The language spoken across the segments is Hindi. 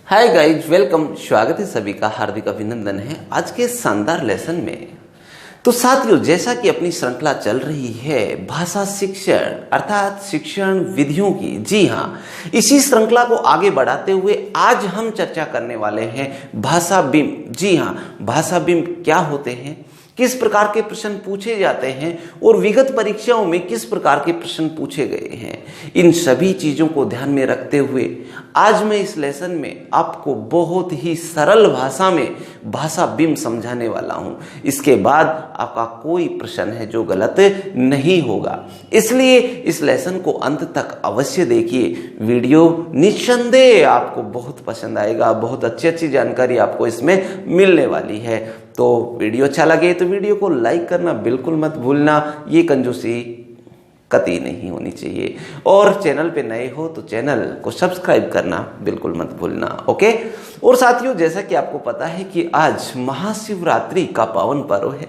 Hi guys, welcome. स्वागत है सभी का, हार्दिक अभिनंदन है आज के शानदार लेसन में। तो साथियों, जैसा कि अपनी श्रृंखला चल रही है भाषा शिक्षण अर्थात शिक्षण विधियों की, जी हाँ, इसी श्रृंखला को आगे बढ़ाते हुए आज हम चर्चा करने वाले हैं भाषा बिंब। जी हाँ, भाषा बिंब क्या होते हैं, किस प्रकार के प्रश्न पूछे जाते हैं और विगत परीक्षाओं में किस प्रकार के प्रश्न पूछे गए हैं, इन सभी चीजों को ध्यान में रखते हुए आज मैं इस लेसन में आपको बहुत ही सरल भाषा में भाषा बिंब समझाने वाला हूं। इसके बाद आपका कोई प्रश्न है जो गलत नहीं होगा, इसलिए इस लेसन को अंत तक अवश्य देखिए। वीडियो निस्संदेह आपको बहुत पसंद आएगा, बहुत अच्छी अच्छी जानकारी आपको इसमें मिलने वाली है। तो वीडियो अच्छा लगे तो वीडियो को लाइक करना बिल्कुल मत भूलना, ये कंजूसी कतई नहीं होनी चाहिए। और चैनल पे नए हो तो चैनल को सब्सक्राइब करना बिल्कुल मत भूलना, ओके। और साथियों, जैसा कि आपको पता है कि आज महाशिवरात्रि का पावन पर्व है।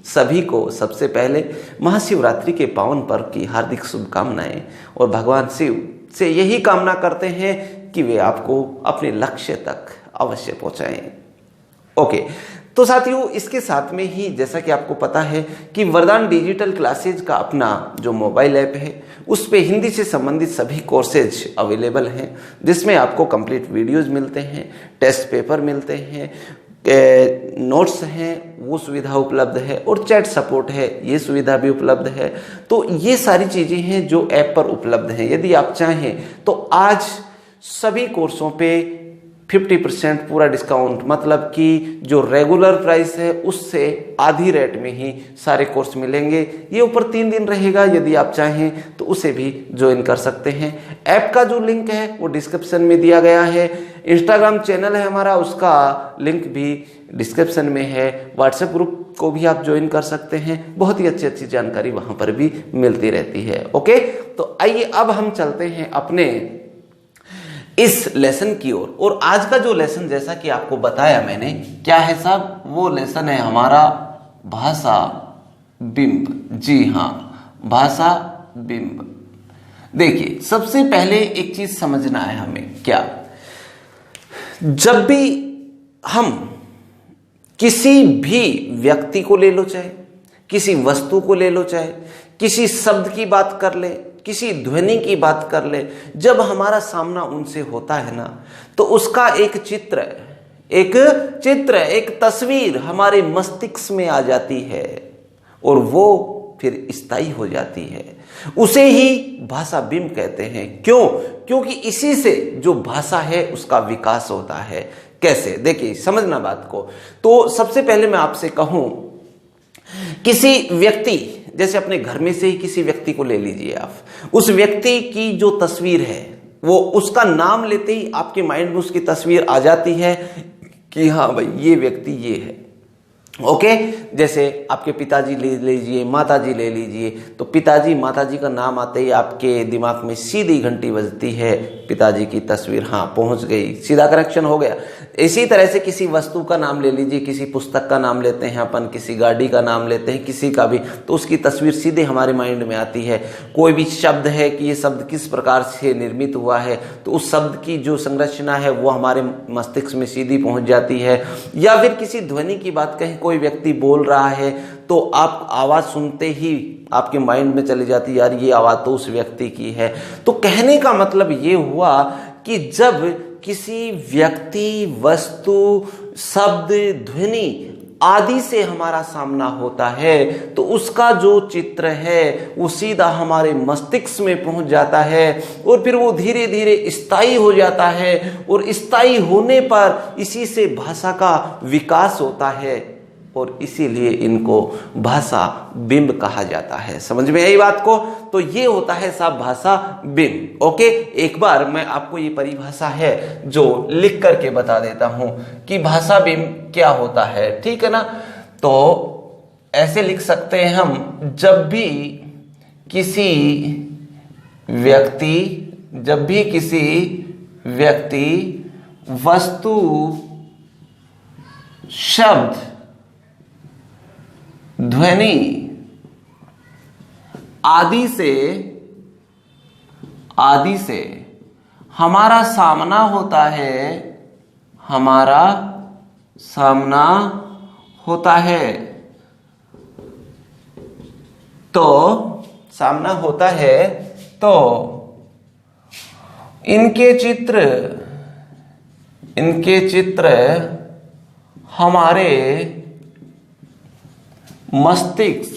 सभी को सबसे पहले महाशिवरात्रि के पावन पर्व की हार्दिक शुभकामनाएं, और भगवान शिव से यही कामना करते हैं कि वे आपको अपने लक्ष्य तक अवश्य पहुंचाएं, ओके। तो साथियों, इसके साथ में ही जैसा कि आपको पता है कि वरदान डिजिटल क्लासेज का अपना जो मोबाइल ऐप है उस पे हिंदी से संबंधित सभी कोर्सेज अवेलेबल हैं, जिसमें आपको कंप्लीट वीडियोस मिलते हैं, टेस्ट पेपर मिलते हैं, नोट्स हैं, वो सुविधा उपलब्ध है, और चैट सपोर्ट है, ये सुविधा भी उपलब्ध है। तो ये सारी चीज़ें हैं जो ऐप पर उपलब्ध हैं। यदि आप चाहें तो आज सभी कोर्सों पे 50% पूरा डिस्काउंट, मतलब कि जो रेगुलर प्राइस है उससे आधी रेट में ही सारे कोर्स मिलेंगे। ये ऊपर 3 दिन रहेगा, यदि आप चाहें तो उसे भी ज्वाइन कर सकते हैं। ऐप का जो लिंक है वो डिस्क्रिप्शन में दिया गया है। इंस्टाग्राम चैनल है हमारा, उसका लिंक भी डिस्क्रिप्शन में है। व्हाट्सएप ग्रुप को भी आप ज्वाइन कर सकते हैं, बहुत ही अच्छी अच्छी जानकारी वहाँ पर भी मिलती रहती है, ओके। तो आइए अब हम चलते हैं अपने इस लेसन की ओर। और आज का जो लेसन, जैसा कि आपको बताया मैंने, क्या है साहब, वो लेसन है हमारा भाषा बिंब। जी हाँ, भाषा बिंब। देखिए, सबसे पहले एक चीज समझना है हमें, क्या, जब भी हम किसी भी व्यक्ति को ले लो, चाहे किसी वस्तु को ले लो, चाहे किसी शब्द की बात कर ले, किसी ध्वनि की बात कर ले, जब हमारा सामना उनसे होता है ना, तो उसका एक चित्र, एक तस्वीर हमारे मस्तिष्क में आ जाती है और वो फिर स्थायी हो जाती है। उसे ही भाषा बिंब कहते हैं। क्यों? क्योंकि इसी से जो भाषा है उसका विकास होता है। कैसे? देखिए, समझना बात को। तो सबसे पहले मैं आपसे कहूं, किसी व्यक्ति, जैसे अपने घर में से ही किसी व्यक्ति को ले लीजिए आप, उस व्यक्ति की जो तस्वीर है, वो उसका नाम लेते ही आपके माइंड में उसकी तस्वीर आ जाती है कि हाँ भाई, ये व्यक्ति ये है, ओके। जैसे आपके पिताजी ले लीजिए, माताजी ले लीजिए, तो पिताजी माताजी का नाम आते ही आपके दिमाग में सीधी घंटी बजती है, पिताजी की तस्वीर, हाँ पहुंच गई, सीधा कनेक्शन हो गया। इसी तरह से किसी वस्तु का नाम ले लीजिए, किसी पुस्तक का नाम लेते हैं अपन, किसी गाड़ी का नाम लेते हैं, किसी का भी, तो उसकी तस्वीर सीधे हमारे माइंड में आती है। कोई भी शब्द है कि ये शब्द किस प्रकार से निर्मित हुआ है, तो उस शब्द की जो संरचना है वो हमारे मस्तिष्क में सीधी पहुंच जाती है। या फिर किसी ध्वनि की बात कहें, कोई व्यक्ति बोल रहा है तो आप आवाज सुनते ही आपके माइंड में चली जाती है, यार ये आवाज तो उस व्यक्ति की है। तो कहने का मतलब ये हुआ कि जब किसी व्यक्ति, वस्तु, शब्द, ध्वनि आदि से हमारा सामना होता है तो उसका जो चित्र है वो सीधा हमारे मस्तिष्क में पहुंच जाता है और फिर वो धीरे धीरे स्थायी हो जाता है, और स्थायी होने पर इसी से भाषा का विकास होता है, और इसीलिए इनको भाषा बिंब कहा जाता है। समझ में आई बात को? तो ये होता है साहब भाषा बिंब, ओके। एक बार मैं आपको ये परिभाषा है जो लिख करके बता देता हूं कि भाषा बिंब क्या होता है, ठीक है ना। तो ऐसे लिख सकते हैं हम, जब भी किसी व्यक्ति, वस्तु, शब्द, ध्वनि आदि से आदि से हमारा सामना होता है, हमारा सामना होता है, तो सामना होता है तो इनके चित्र हमारे मस्तिष्क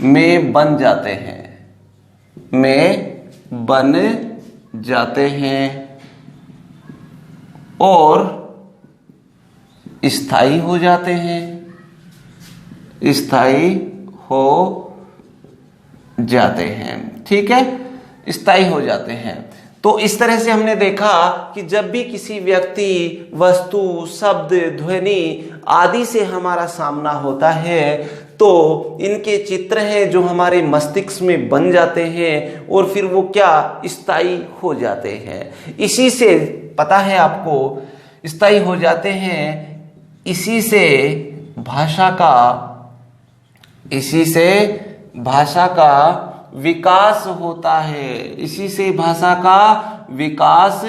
में बन जाते हैं और स्थायी हो जाते हैं, ठीक है, स्थायी हो जाते हैं। तो इस तरह से हमने देखा कि जब भी किसी व्यक्ति, वस्तु, शब्द, ध्वनि आदि से हमारा सामना होता है तो इनके चित्र हैं जो हमारे मस्तिष्क में बन जाते हैं और फिर वो क्या, स्थायी हो जाते हैं। इसी से पता है आपको, स्थायी हो जाते हैं, इसी से भाषा का विकास होता है, इसी से भाषा का विकास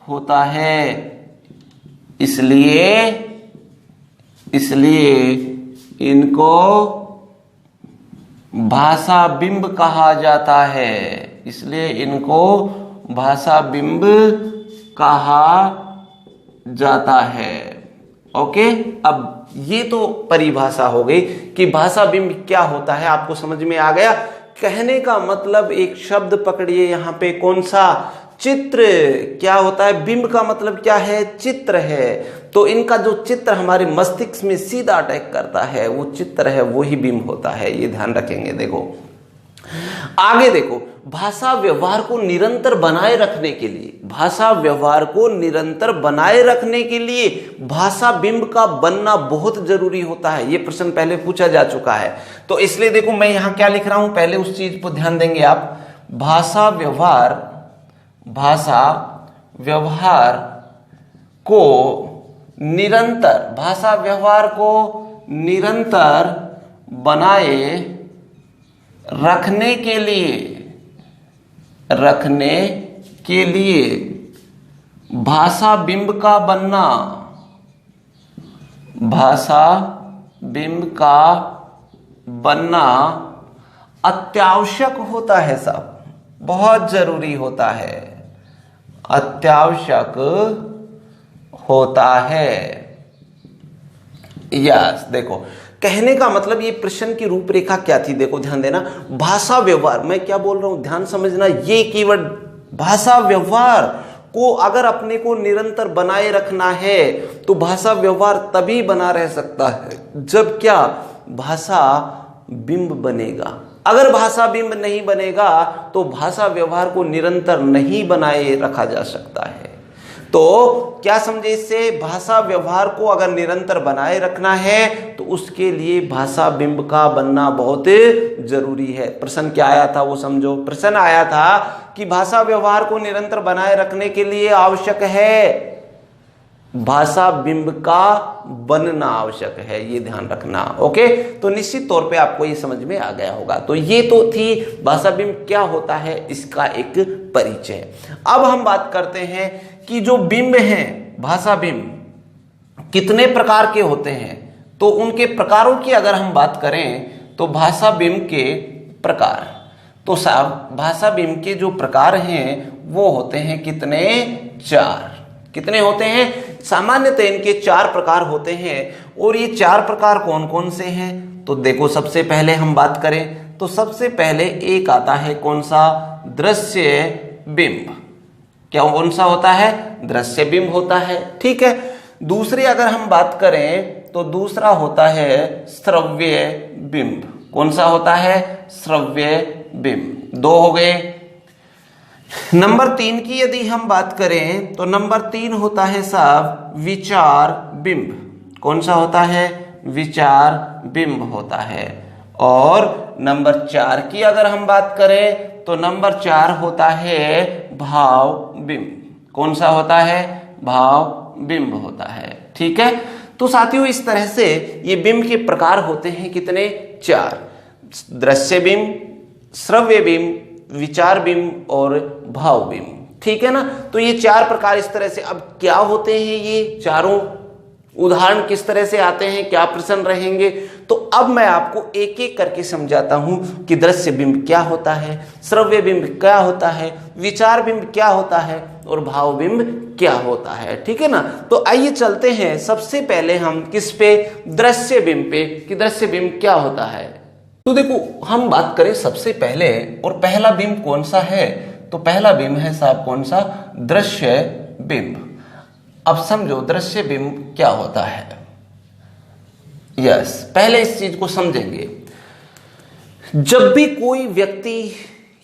होता है। इसलिए इनको भाषा बिंब कहा जाता है, इसलिए इनको भाषा बिंब कहा जाता है। ओके, अब ये तो परिभाषा हो गई कि भाषा बिंब क्या होता है, आपको समझ में आ गया। कहने का मतलब एक शब्द पकड़िए यहाँ पे, कौन सा, चित्र। क्या होता है, बिंब का मतलब क्या है, चित्र है। तो इनका जो चित्र हमारे मस्तिष्क में सीधा अटैक करता है, वो चित्र है, वो ही बिंब होता है, ये ध्यान रखेंगे। देखो आगे देखो, भाषा व्यवहार को निरंतर बनाए रखने के लिए, भाषा बिंब का बनना बहुत जरूरी होता है। ये प्रश्न पहले पूछा जा चुका है, तो इसलिए देखो मैं यहां क्या लिख रहा हूं, पहले उस चीज पर ध्यान देंगे आप। भाषा व्यवहार को निरंतर बनाए रखने के लिए भाषा बिंब का बनना अत्यावश्यक होता है, सब बहुत जरूरी होता है, अत्यावश्यक होता है। यस, देखो कहने का मतलब, ये प्रश्न की रूपरेखा क्या थी, देखो ध्यान देना। भाषा व्यवहार, मैं क्या बोल रहा हूं ध्यान समझना, ये कीवर्ड भाषा व्यवहार को अगर अपने को निरंतर बनाए रखना है तो भाषा व्यवहार तभी बना रह सकता है जब क्या, भाषा बिंब बनेगा। अगर भाषा बिंब नहीं बनेगा तो भाषा व्यवहार को निरंतर नहीं बनाए रखा जा सकता है। तो क्या समझे इससे, भाषा व्यवहार को अगर निरंतर बनाए रखना है तो उसके लिए भाषा बिंब का बनना बहुत जरूरी है। प्रश्न क्या आया था वो समझो। प्रश्न आया था कि भाषा व्यवहार को निरंतर बनाए रखने के लिए आवश्यक है, भाषा बिंब का बनना आवश्यक है, ये ध्यान रखना। ओके, तो निश्चित तौर पे आपको ये समझ में आ गया होगा। तो ये तो थी भाषा बिंब क्या होता है, इसका एक परिचय। अब हम बात करते हैं कि जो बिंब हैं, भाषा बिंब कितने प्रकार के होते हैं। तो उनके प्रकारों की अगर हम बात करें तो भाषा बिंब के प्रकार, तो साहब भाषा बिंब के जो प्रकार हैं वो होते हैं कितने, 4। कितने होते हैं, सामान्यतः इनके 4 प्रकार होते हैं। और ये 4 प्रकार कौन कौन से हैं, तो देखो सबसे पहले हम बात करें तो सबसे पहले एक आता है कौन सा, दृश्य बिंब। क्या कौन सा होता है, दृश्य बिंब होता है, ठीक है। दूसरी अगर हम बात करें तो दूसरा होता है श्रव्य बिंब। कौन सा होता है, श्रव्य बिंब। 2 हो गए। नंबर 3 की यदि हम बात करें तो नंबर 3 होता है साहब विचार बिंब। कौन सा होता है, विचार बिंब होता है। और नंबर 4 की अगर हम बात करें तो नंबर 4 होता है भाव बिंब। कौन सा होता है, भाव बिंब होता है, ठीक है। तो साथियों इस तरह से ये बिंब के प्रकार होते हैं कितने, 4। दृश्य बिंब, श्रव्य बिंब, विचार बिंब और भाव बिंब। ठीक है ना। तो ये चार प्रकार इस तरह से। अब क्या होते हैं ये चारों, उदाहरण किस तरह से आते हैं, क्या प्रश्न रहेंगे, तो अब मैं आपको एक एक करके समझाता हूं कि दृश्य बिंब क्या होता है, श्रव्य बिंब क्या होता है, विचार बिंब क्या होता है और भाव बिंब क्या होता है। ठीक है ना। तो आइए चलते हैं सबसे पहले हम किस पे, दृश्य बिंब पे, कि दृश्य बिंब क्या होता है। तो देखो हम बात करें सबसे पहले, और पहला बिंब कौन सा है, तो पहला बिंब है साहब कौन सा, दृश्य बिंब। अब समझो दृश्य बिंब क्या होता है। यस, पहले इस चीज को समझेंगे। जब भी कोई व्यक्ति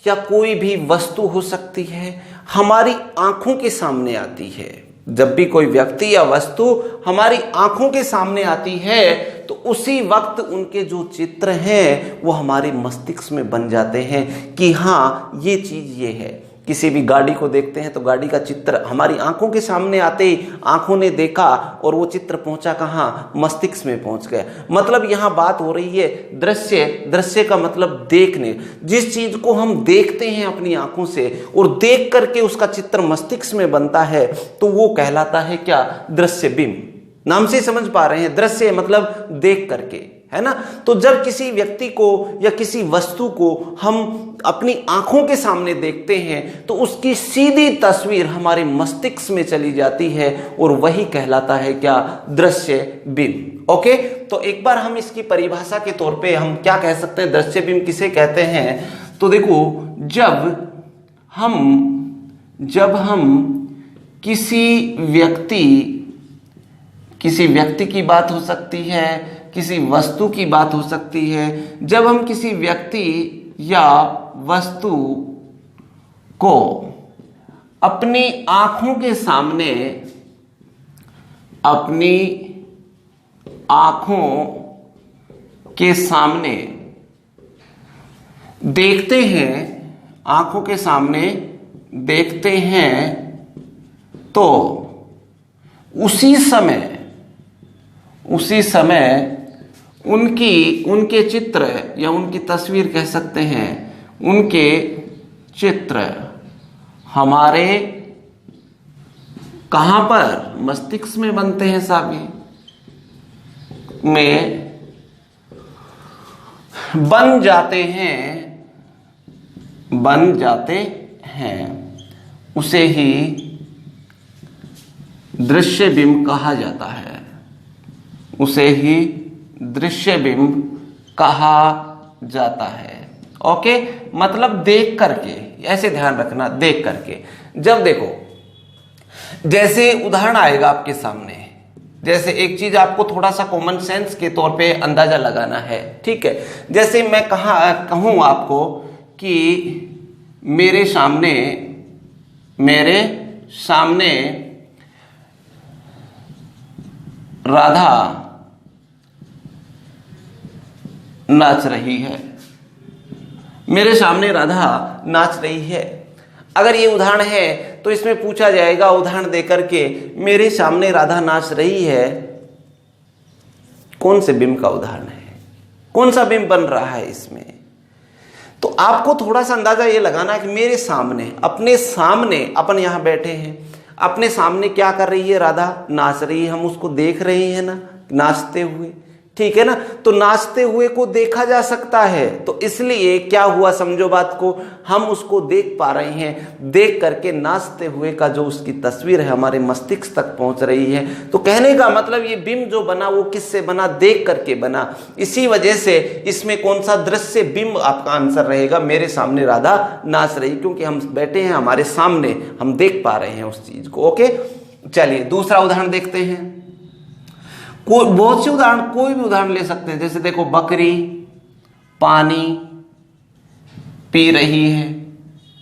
या कोई भी वस्तु हो सकती है हमारी आंखों के सामने आती है, जब भी कोई व्यक्ति या वस्तु हमारी आंखों के सामने आती है तो उसी वक्त उनके जो चित्र हैं वो हमारे मस्तिष्क में बन जाते हैं कि हाँ ये चीज ये है। किसी भी गाड़ी को देखते हैं तो गाड़ी का चित्र हमारी आंखों के सामने आते ही आंखों ने देखा और वो चित्र पहुंचा कहाँ, मस्तिष्क में पहुंच गया। मतलब यहाँ बात हो रही है दृश्य, दृश्य का मतलब देखने। जिस चीज को हम देखते हैं अपनी आंखों से और देख करके उसका चित्र मस्तिष्क में बनता है तो वो कहलाता है क्या, दृश्य बिंब। नाम से समझ पा रहे हैं, दृश्य मतलब देख करके, है ना। तो जब किसी व्यक्ति को या किसी वस्तु को हम अपनी आंखों के सामने देखते हैं तो उसकी सीधी तस्वीर हमारे मस्तिष्क में चली जाती है और वही कहलाता है क्या, दृश्य बिंब। ओके, तो एक बार हम इसकी परिभाषा के तौर पे हम क्या कह सकते हैं, दृश्य बिंब किसे कहते हैं। तो देखो जब हम किसी व्यक्ति की बात हो सकती है, किसी वस्तु की बात हो सकती है, जब हम किसी व्यक्ति या वस्तु को अपनी आंखों के सामने, अपनी आंखों के सामने देखते हैं, आंखों के सामने देखते हैं तो उसी समय उनके चित्र या उनकी तस्वीर कह सकते हैं, उनके चित्र हमारे कहां पर, मस्तिष्क में बनते हैं साहब, में बन जाते हैं। उसे ही दृश्य बिंब कहा जाता है, उसे ही दृश्य बिंब कहा जाता है। ओके, मतलब देख करके, ऐसे ध्यान रखना, देख करके। जब देखो जैसे उदाहरण आएगा आपके सामने, जैसे एक चीज आपको थोड़ा सा कॉमन सेंस के तौर पे अंदाजा लगाना है। ठीक है, जैसे मैं कहूं आपको कि मेरे सामने राधा नाच रही है, मेरे सामने राधा नाच रही है। अगर ये उदाहरण है तो इसमें पूछा जाएगा उदाहरण देकर के, मेरे सामने राधा नाच रही है, कौन से बिंब का उदाहरण है, कौन सा बिंब बन रहा है इसमें। तो आपको थोड़ा सा अंदाजा ये लगाना है कि मेरे सामने, अपने सामने, अपन यहां बैठे हैं, अपने सामने क्या कर रही है, राधा नाच रही है, हम उसको देख रहे हैं ना, नाचते हुए। ठीक है ना। तो नाचते हुए को देखा जा सकता है, तो इसलिए क्या हुआ, समझो बात को, हम उसको देख पा रहे हैं, देख करके नाचते हुए का जो उसकी तस्वीर है हमारे मस्तिष्क तक पहुंच रही है। तो कहने का मतलब ये बिंब जो बना वो किससे बना, देख करके बना। इसी वजह से इसमें कौन सा, दृश्य बिंब आपका आंसर रहेगा। मेरे सामने राधा नाच रही, क्योंकि हम बैठे हैं हमारे सामने, हम देख पा रहे हैं उस चीज को। ओके, चलिए दूसरा उदाहरण देखते हैं। बहुत से उदाहरण, कोई भी उदाहरण ले सकते हैं। जैसे देखो, बकरी पानी पी रही है,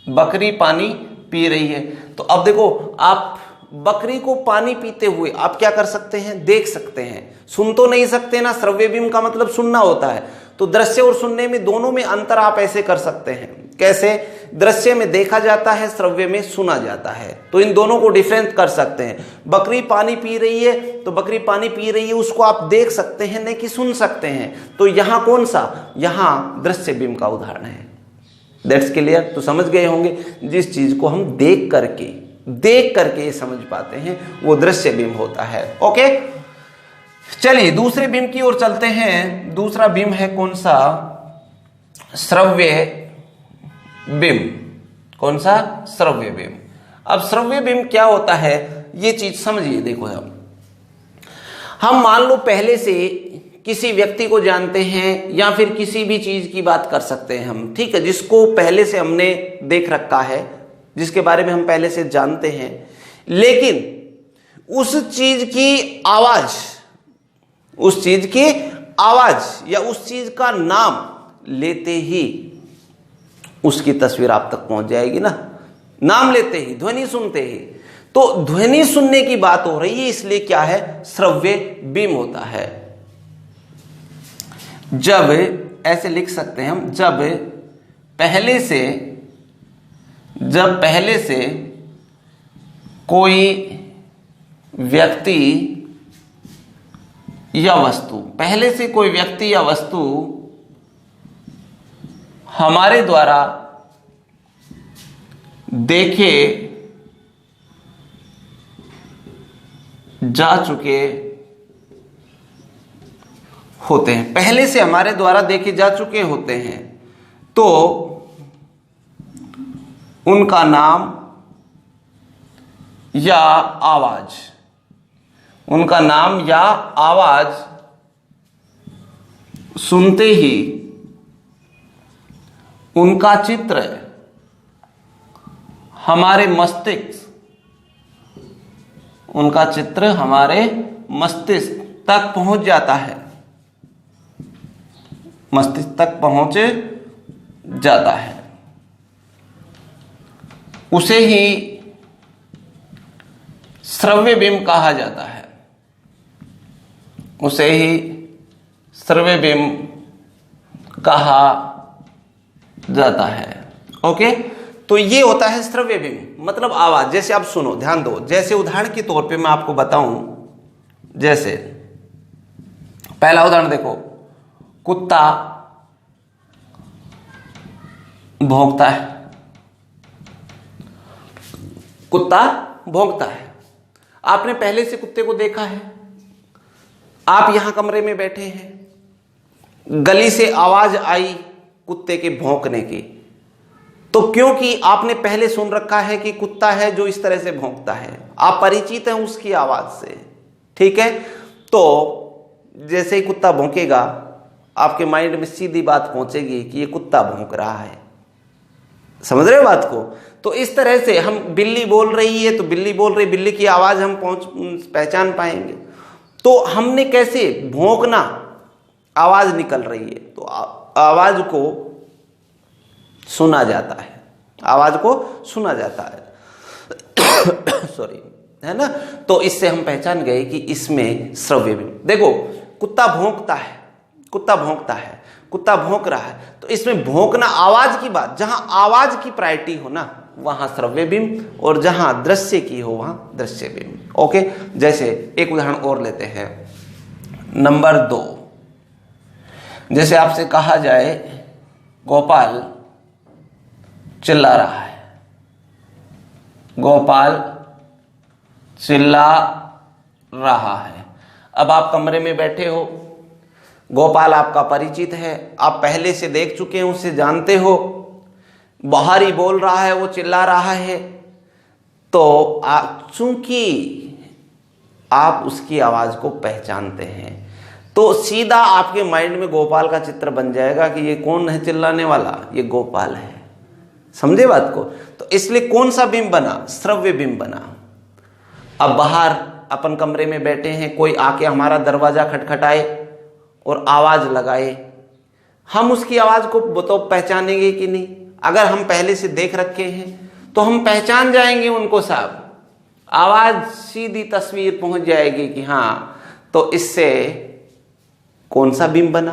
बकरी पानी पी रही है। तो अब देखो, आप बकरी को पानी पीते हुए आप क्या कर सकते हैं, देख सकते हैं, सुन तो नहीं सकते ना, श्रव्य बिंब का मतलब सुनना होता है। तो दृश्य और सुनने में, दोनों में अंतर आप ऐसे कर सकते हैं। कैसे, दृश्य में देखा जाता है, श्रव्य में सुना जाता है, तो इन दोनों को डिफरेंस कर सकते हैं। बकरी पानी पी रही है, तो बकरी पानी पी रही है उसको आप देख सकते हैं, नहीं कि सुन सकते हैं। तो यहां कौन सा, यहां दृश्य बिंब का उदाहरण है। That's clear. तो समझ गए होंगे, जिस चीज को हम देख करके ये समझ पाते हैं वो दृश्य बिंब होता है। ओके, चलिए दूसरे बिंब की ओर चलते हैं। दूसरा बिंब है कौन सा? श्रव्य बिंब। कौन सा? श्रव्य बिंब। अब श्रव्य बिंब क्या होता है ये चीज समझिए। देखो हम मान लो पहले से किसी व्यक्ति को जानते हैं या फिर किसी भी चीज की बात कर सकते हैं हम, ठीक है, जिसको पहले से हमने देख रखा है, जिसके बारे में हम पहले से जानते हैं, लेकिन उस चीज की आवाज या उस चीज का नाम लेते ही उसकी तस्वीर आप तक पहुंच जाएगी ना। नाम लेते ही, ध्वनि सुनते ही, तो ध्वनि सुनने की बात हो रही है, इसलिए क्या है? श्रव्य बिंब होता है। जब ऐसे लिख सकते हैं हम, जब पहले से कोई व्यक्ति या वस्तु हमारे द्वारा देखे जा चुके होते हैं, पहले से हमारे द्वारा देखे जा चुके होते हैं, तो उनका नाम या आवाज सुनते ही उनका चित्र हमारे मस्तिष्क तक पहुंच जाता है, उसे ही श्रव्य बिंब कहा जाता है। ओके, तो ये होता है श्रव्य बिंब, मतलब आवाज। जैसे आप सुनो, ध्यान दो, जैसे उदाहरण के तौर पे मैं आपको बताऊं, जैसे पहला उदाहरण देखो, कुत्ता भौंकता है। आपने पहले से कुत्ते को देखा है, आप यहां कमरे में बैठे हैं, गली से आवाज आई कुत्ते के भौंकने की, तो क्योंकि आपने पहले सुन रखा है कि कुत्ता है जो इस तरह से भौंकता है, आप परिचित हैं उसकी आवाज से, ठीक है, तो जैसे ही कुत्ता भौंकेगा आपके माइंड में सीधी बात पहुंचेगी कि ये कुत्ता भौंक रहा है। समझ रहे हो बात को? तो इस तरह से हम, बिल्ली बोल रही है तो बिल्ली की आवाज हम पहचान पाएंगे। तो हमने कैसे भौंकना, आवाज निकल रही है तो आवाज को सुना जाता है, सॉरी, है ना। तो इससे हम पहचान गए कि इसमें श्रव्य बिंब। देखो कुत्ता भौंकता है, कुत्ता भौंक रहा है, तो इसमें भौंकना आवाज की बात, जहां आवाज की प्रायोरिटी हो ना वहां श्रव्य बिंब, और जहां दृश्य की हो वहां दृश्य बिंब। ओके, जैसे एक उदाहरण और लेते हैं, नंबर 2। जैसे आपसे कहा जाए गोपाल चिल्ला रहा है। अब आप कमरे में बैठे हो, गोपाल आपका परिचित है, आप पहले से देख चुके हैं, उसे जानते हो, बाहर ही बोल रहा है, वो चिल्ला रहा है, तो चूंकि आप उसकी आवाज को पहचानते हैं तो सीधा आपके माइंड में गोपाल का चित्र बन जाएगा कि ये कौन है चिल्लाने वाला, ये गोपाल है। समझे बात को? तो इसलिए कौन सा बिंब बना? श्रव्य बिंब बना। अब बाहर अपन कमरे में बैठे हैं, कोई आके हमारा दरवाजा खटखटाए और आवाज लगाए, हम उसकी आवाज को तो पहचानेंगे कि नहीं? अगर हम पहले से देख रखे हैं तो हम पहचान जाएंगे उनको साहब, आवाज सीधी तस्वीर पहुंच जाएगी कि हाँ, तो इससे कौन सा बिंब बना?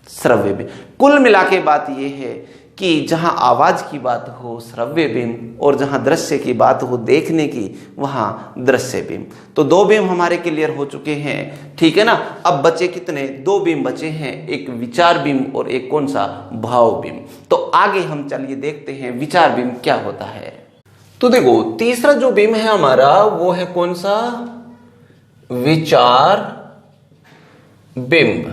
श्रव्य बिंब। कुल मिला के बात यह है कि जहां आवाज की बात हो श्रव्य बिंब और जहां दृश्य की बात हो देखने की वहां दृश्य बिंब। तो 2 बिंब हमारे क्लियर हो चुके हैं, ठीक है ना। अब बचे कितने? 2 बिंब बचे हैं, एक विचार बिंब और एक कौन सा? भाव बिंब। तो आगे हम चलिए देखते हैं विचार बिंब क्या होता है। तो देखो तीसरा जो बिंब है हमारा वो है कौन सा? विचार बिंब।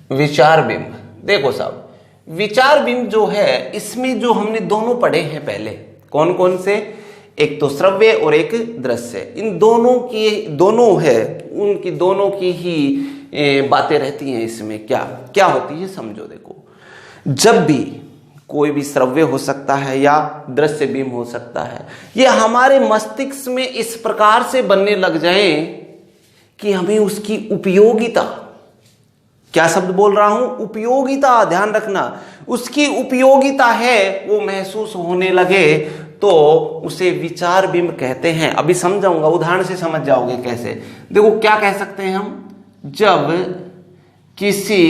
विचार बिंब देखो साहब, विचार बिंब जो है इसमें जो हमने दोनों पढ़े हैं पहले, कौन कौन से? एक तो श्रव्य और एक दृश्य। इन दोनों है, उनकी दोनों की ही बातें रहती हैं इसमें। क्या क्या होती है समझो। देखो जब भी कोई भी श्रव्य हो सकता है या दृश्य बिंब हो सकता है, ये हमारे मस्तिष्क में इस प्रकार से बनने लग जाए कि हमें उसकी उपयोगिता, क्या शब्द बोल रहा हूं? उपयोगिता, ध्यान रखना, उसकी उपयोगिता है वो महसूस होने लगे तो उसे विचार बिंब कहते हैं। अभी समझाऊंगा, उदाहरण से समझ जाओगे कैसे। देखो क्या कह सकते हैं हम, जब किसी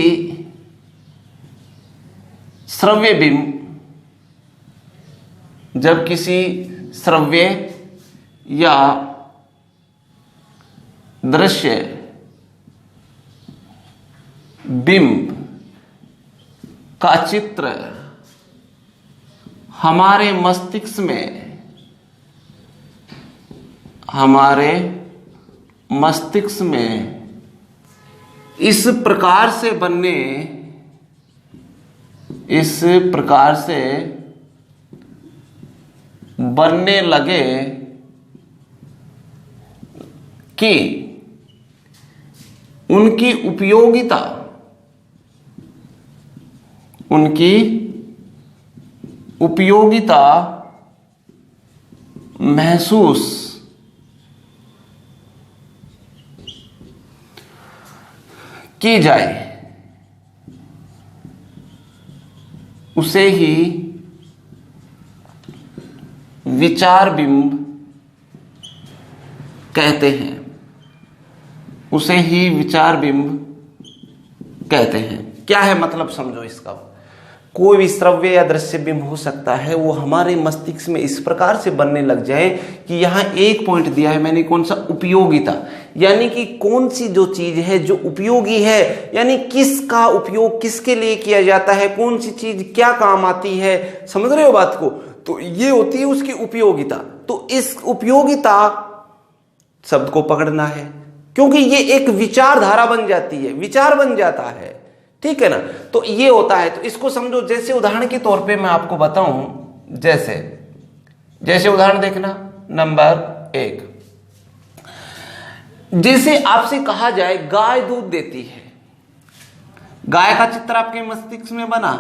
श्रव्य बिंब, जब किसी श्रव्य या दृश्य बिंब का चित्र हमारे मस्तिष्क में इस प्रकार से बनने लगे कि उनकी उपयोगिता महसूस की जाए, उसे ही विचार बिंब कहते हैं। उसे ही विचार बिंब कहते हैं। क्या है मतलब समझो इसका। कोई भी श्रव्य या दृश्य बिंब हो सकता है, वो हमारे मस्तिष्क में इस प्रकार से बनने लग जाए कि यहां एक पॉइंट दिया है मैंने, कौन सा? उपयोगिता। यानी कि कौन सी जो चीज है जो उपयोगी है, यानी किसका उपयोग किसके लिए किया जाता है, कौन सी चीज क्या काम आती है, समझ रहे हो बात को। तो ये होती है उसकी उपयोगिता। तो इस उपयोगिता शब्द को पकड़ना है, क्योंकि ये एक विचारधारा बन जाती है, विचार बन जाता है, ठीक है ना। तो ये होता है। तो इसको समझो, जैसे उदाहरण के तौर पे मैं आपको बताऊं, जैसे उदाहरण देखना नंबर 1, जैसे आपसे कहा जाए गाय दूध देती है। गाय का चित्र आपके मस्तिष्क में बना,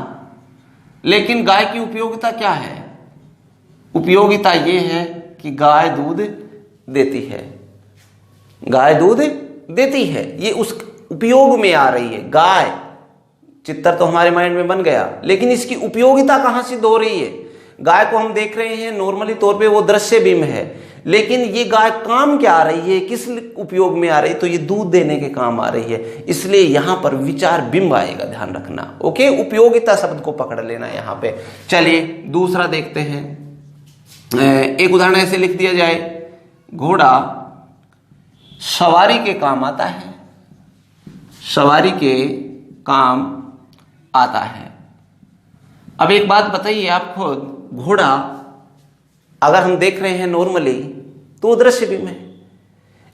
लेकिन गाय की उपयोगिता क्या है? उपयोगिता ये है कि गाय दूध देती है, गाय दूध देती है, ये उस उपयोग में आ रही है। गाय चित्र तो हमारे माइंड में बन गया, लेकिन इसकी उपयोगिता कहां सिद्ध हो रही है? गाय को हम देख रहे हैं नॉर्मली तौर पे वो दृश्य बिंब है, लेकिन ये गाय काम क्या आ रही है, किस उपयोग में आ रही है? तो ये दूध देने के काम आ रही है, इसलिए यहां पर विचार बिंब आएगा, ध्यान रखना। ओके, उपयोगिता शब्द को पकड़ लेना यहां पे। चलिए दूसरा देखते हैं। एक उदाहरण ऐसे लिख दिया जाए, घोड़ा सवारी के काम आता है, सवारी के काम आता है। अब एक बात बताइए आप खुद, घोड़ा अगर हम देख रहे हैं नॉर्मली तो दृश्य बिंब है,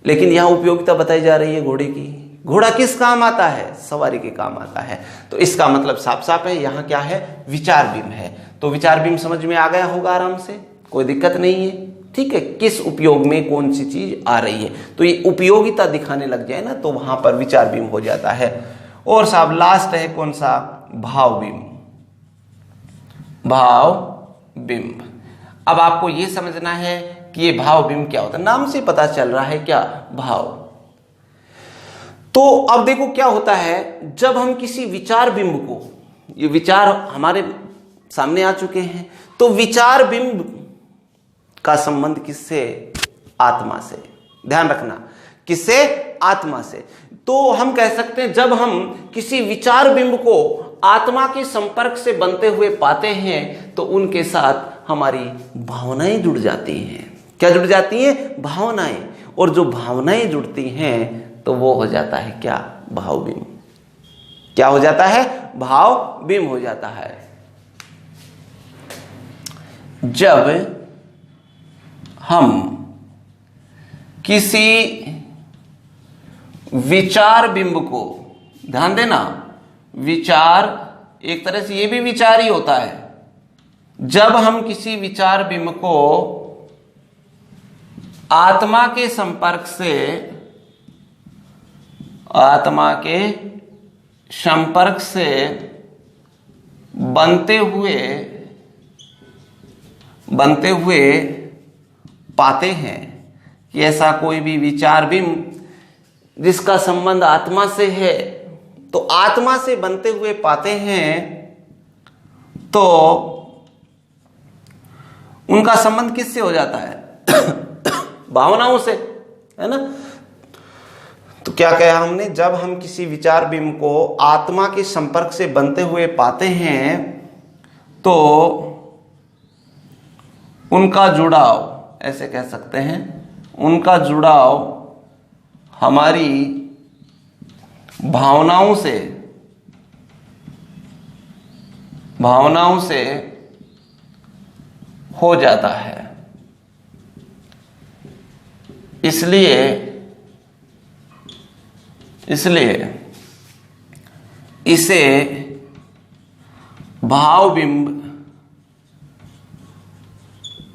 लेकिन यहां उपयोगिता बताई जा रही है घोड़े की। घोड़ा किस काम आता है? सवारी के काम आता है। तो इसका मतलब साफ साफ है, यहां क्या है? विचार बिंब है। तो विचार बिंब समझ में आ गया होगा आराम से, कोई दिक्कत नहीं है, ठीक है। किस उपयोग में कौन सी चीज आ रही है, तो ये उपयोगिता दिखाने लग जाए ना, तो वहां पर विचार बिंब हो जाता है। और साहब लास्ट है कौन सा? भाव बिंब। भाव बिंब। अब आपको यह समझना है कि ये भाव बिंब क्या होता है। नाम से पता चल रहा है क्या? भाव। तो अब देखो क्या होता है, जब हम किसी विचार बिंब को, ये विचार हमारे सामने आ चुके हैं, तो विचार बिंब का संबंध किससे? आत्मा से। ध्यान रखना, किससे? आत्मा से। तो हम कह सकते हैं जब हम किसी विचार बिंब को आत्मा के संपर्क से बनते हुए पाते हैं तो उनके साथ हमारी भावनाएं जुड़ जाती हैं। क्या जुड़ जाती हैं? भावनाएं। और जो भावनाएं जुड़ती हैं तो वो हो जाता है क्या? भावबिंब। क्या हो जाता है? भावबिंब हो जाता है। जब हम किसी विचार बिंब को, ध्यान देना, विचार एक तरह से ये भी विचार ही होता है। जब हम किसी विचार बिंब को आत्मा के संपर्क से बनते हुए पाते हैं कि ऐसा कोई भी विचार बिंब जिसका संबंध आत्मा से है, तो आत्मा से बनते हुए पाते हैं तो उनका संबंध किससे हो जाता है? भावनाओं से, है ना। तो क्या कहा हमने? जब हम किसी विचार बिंब को आत्मा के संपर्क से बनते हुए पाते हैं तो उनका जुड़ाव, ऐसे कह सकते हैं, उनका जुड़ाव हमारी भावनाओं से हो जाता है। इसलिए इसे भावबिंब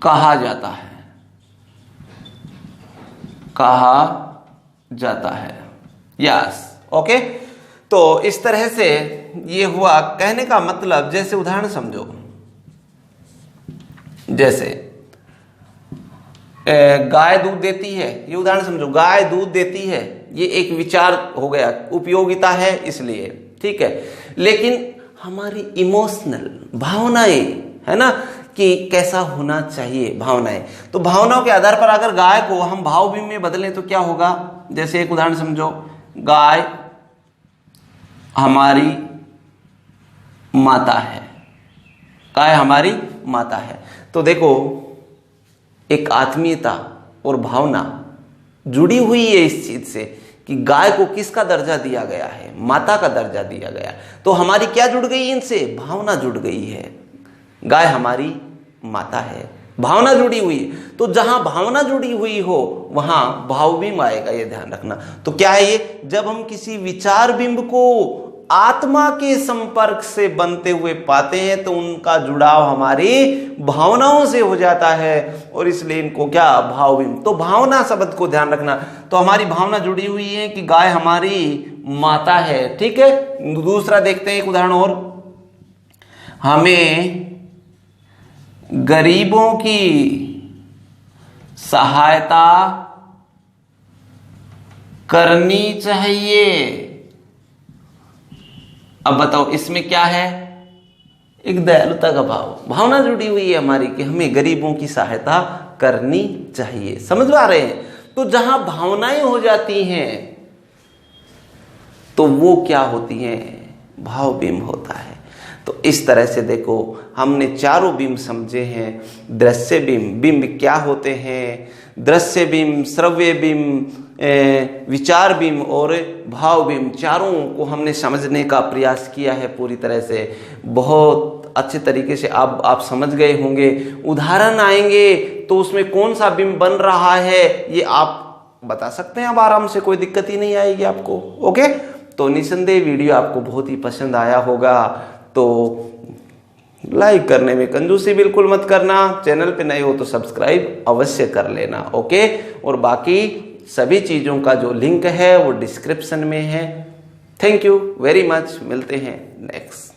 कहा जाता है। Yes, okay. तो इस तरह से ये हुआ। कहने का मतलब, जैसे उदाहरण समझो, जैसे गाय दूध देती है, ये उदाहरण समझो, गाय दूध देती है, ये एक विचार हो गया, उपयोगिता है इसलिए, ठीक है। लेकिन हमारी इमोशनल भावनाएं, है ना, कि कैसा होना चाहिए, भावनाएं, तो भावनाओं के आधार पर अगर गाय को हम भावबिंब में बदलें तो क्या होगा? जैसे एक उदाहरण समझो, गाय हमारी माता है, गाय हमारी माता है। तो देखो, एक आत्मीयता और भावना जुड़ी हुई है इस चीज से कि गाय को किसका दर्जा दिया गया है? माता का दर्जा दिया गया। तो हमारी क्या जुड़ गई इनसे? भावना जुड़ गई है। गाय हमारी माता है, भावना जुड़ी हुई है। तो जहां भावना जुड़ी हुई हो वहां भावबिंब आएगा, ये ध्यान रखना। तो क्या है ये? जब हम किसी विचार बिंब को आत्मा के संपर्क से बनते हुए पाते हैं तो उनका जुड़ाव हमारी भावनाओं से हो जाता है, और इसलिए इनको क्या? भावबिंब। तो भावना शब्द को ध्यान रखना। तो हमारी भावना जुड़ी हुई है कि गाय हमारी माता है, ठीक है। दूसरा देखते हैं एक उदाहरण और। हमें गरीबों की सहायता करनी चाहिए। अब बताओ, इसमें क्या है? एक दयालुता का भाव, भावना जुड़ी हुई है हमारी कि हमें गरीबों की सहायता करनी चाहिए। समझ पा रहे हैं? तो जहां भावनाएं हो जाती हैं तो वो क्या होती हैं? भावबिंब होता है। तो इस तरह से देखो, हमने चारों बिंब समझे हैं। दृश्य बिंब, बिंब क्या होते हैं? दृश्य बिंब, श्रव्य बिंब, विचार बिंब और भाव बिंब, चारों को हमने समझने का प्रयास किया है पूरी तरह से। बहुत अच्छे तरीके से आप समझ गए होंगे। उदाहरण आएंगे तो उसमें कौन सा बिंब बन रहा है ये आप बता सकते हैं अब आराम से, कोई दिक्कत ही नहीं आएगी आपको। ओके, तो निसंदेह वीडियो आपको बहुत ही पसंद आया होगा। तो लाइक करने में कंजूसी बिल्कुल मत करना। चैनल पे नए हो तो सब्सक्राइब अवश्य कर लेना। ओके, और बाकी सभी चीज़ों का जो लिंक है वो डिस्क्रिप्शन में है। Thank you very much. मिलते हैं नेक्स्ट।